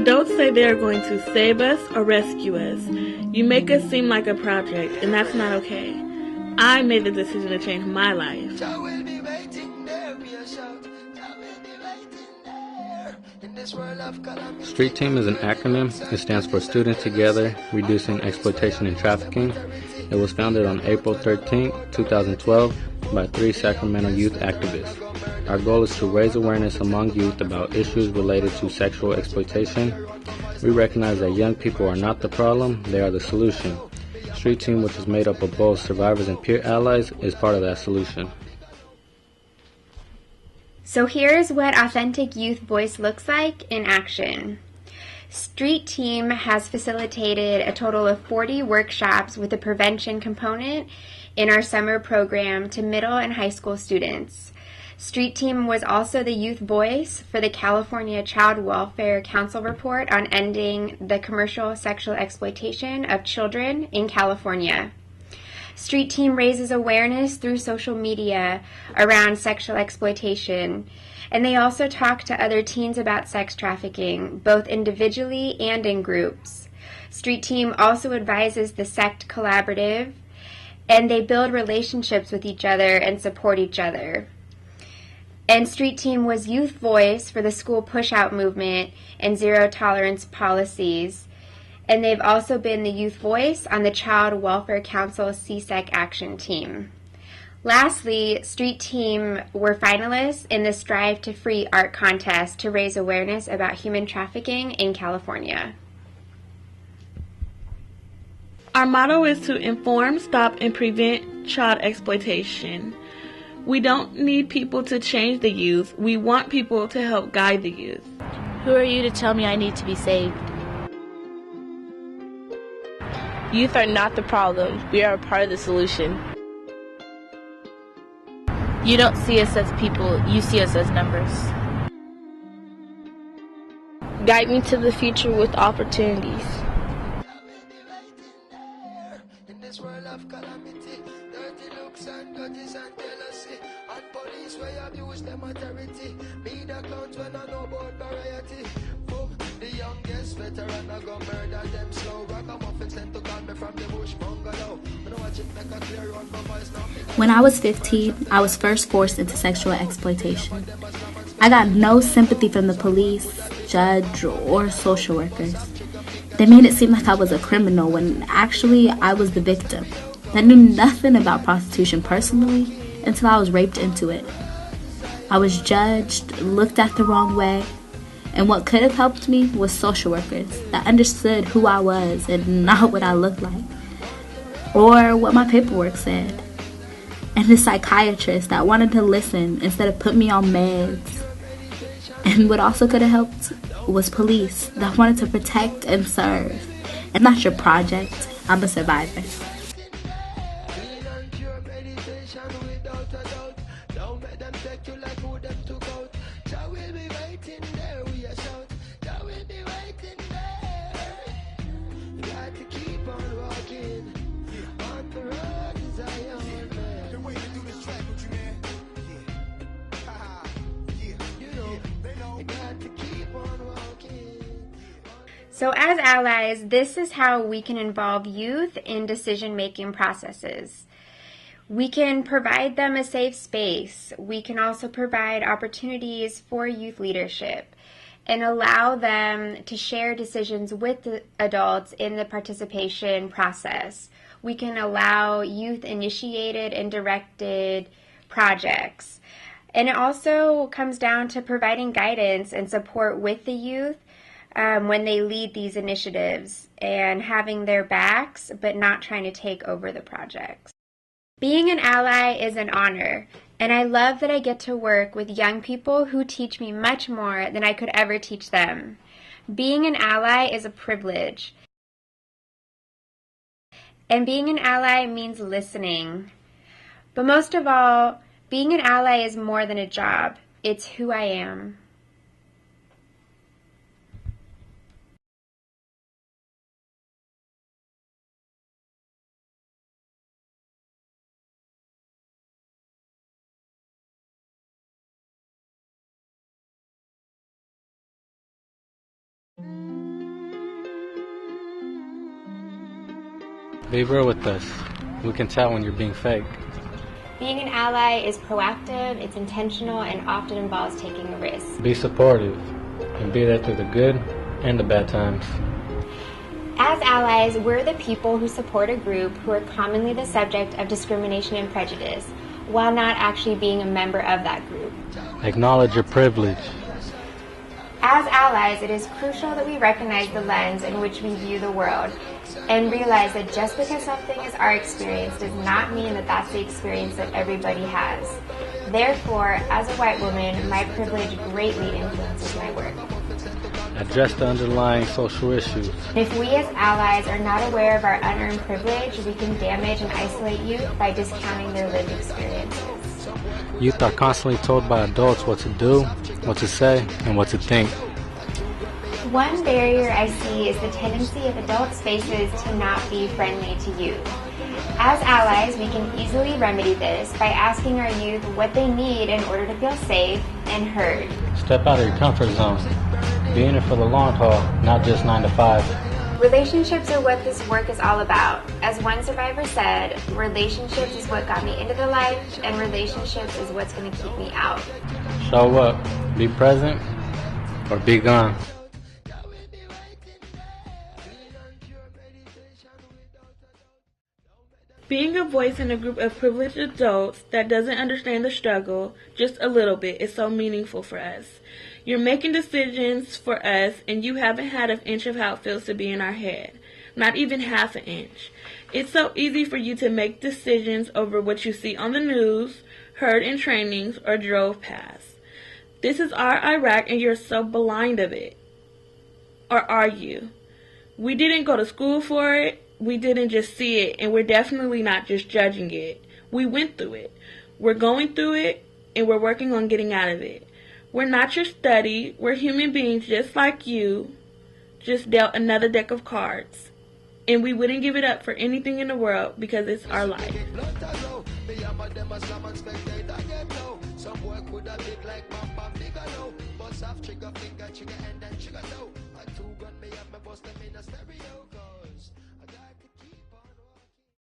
adults say they are going to save us or rescue us, you make us seem like a project, and that's not okay. I made the decision to change my life. STREET Team is an acronym. It stands for Students Together, Reducing Exploitation and Trafficking. It was founded on April 13, 2012 by 3 Sacramento youth activists. Our goal is to raise awareness among youth about issues related to sexual exploitation. We recognize that young people are not the problem, they are the solution. STREET Team, which is made up of both survivors and peer allies, is part of that solution. So here's what authentic youth voice looks like in action. STREET Team has facilitated a total of 40 workshops with a prevention component in our summer program to middle and high school students. STREET Team was also the youth voice for the California Child Welfare Council report on ending the commercial sexual exploitation of children in California. STREET Team raises awareness through social media around sexual exploitation, and they also talk to other teens about sex trafficking, both individually and in groups. STREET Team also advises the SECT Collaborative, and they build relationships with each other and support each other. And STREET Team was youth voice for the school push-out movement and zero tolerance policies. And they've also been the youth voice on the Child Welfare Council CSEC Action Team. Lastly, STREET Team were finalists in the Strive to Free art contest to raise awareness about human trafficking in California. Our motto is to inform, stop, and prevent child exploitation. We don't need people to change the youth. We want people to help guide the youth. Who are you to tell me I need to be saved? Youth are not the problem. We are a part of the solution. You don't see us as people, you see us as numbers. Guide me to the future with opportunities. In this world of calamity, dirty looks and grudges and jealousy, and police where abuse them authority. Me the clowns when I know about variety. The youngest veteran I go murder them slow. Ragamuffin sent to call me from the bush bungalow. When I was 15, I was first forced into sexual exploitation. I got no sympathy from the police, judge, or social workers. They made it seem like I was a criminal when actually I was the victim. I knew nothing about prostitution personally until I was raped into it. I was judged, looked at the wrong way, and what could have helped me was social workers that understood who I was and not what I looked like, or what my paperwork said, and the psychiatrist that wanted to listen instead of put me on meds. And what also could have helped was police that wanted to protect and serve. I'm not your project, I'm a survivor. So as allies, this is how we can involve youth in decision-making processes. We can provide them a safe space. We can also provide opportunities for youth leadership and allow them to share decisions with the adults in the participation process. We can allow youth-initiated and directed projects. And it also comes down to providing guidance and support with the youth when they lead these initiatives and having their backs but not trying to take over the projects. Being an ally is an honor, and I love that I get to work with young people who teach me much more than I could ever teach them. Being an ally is a privilege, and being an ally means listening. But most of all, being an ally is more than a job. It's who I am. Be real with us. We can tell when you're being fake. Being an ally is proactive, it's intentional, and often involves taking a risk. Be supportive and be there through the good and the bad times. As allies, we're the people who support a group who are commonly the subject of discrimination and prejudice, while not actually being a member of that group. Acknowledge your privilege. As allies, it is crucial that we recognize the lens in which we view the world and realize that just because something is our experience does not mean that that's the experience that everybody has. Therefore, as a white woman, my privilege greatly influences my work. Address the underlying social issues. If we as allies are not aware of our unearned privilege, we can damage and isolate youth by discounting their lived experiences. Youth are constantly told by adults what to do, what to say, and what to think. One barrier I see is the tendency of adult spaces to not be friendly to youth. As allies, we can easily remedy this by asking our youth what they need in order to feel safe and heard. Step out of your comfort zone. Be in it for the long haul, not just 9 to 5. Relationships are what this work is all about. As one survivor said, relationships is what got me into the life, and relationships is what's going to keep me out. Show up, be present, or be gone. Being a voice in a group of privileged adults that doesn't understand the struggle just a little bit is so meaningful for us. You're making decisions for us, and you haven't had an inch of how it feels to be in our head. Not even half an inch. It's so easy for you to make decisions over what you see on the news, heard in trainings, or drove past. This is our Iraq, and you're so blind of it. Or are you? We didn't go to school for it. We didn't just see it, and we're definitely not just judging it. We went through it. We're going through it, and we're working on getting out of it. We're not your study. We're human beings just like you, just dealt another deck of cards. And we wouldn't give it up for anything in the world because it's our life. Trigger finger, trigger and then trigger low. A two gun me up, me bust them in a stereo.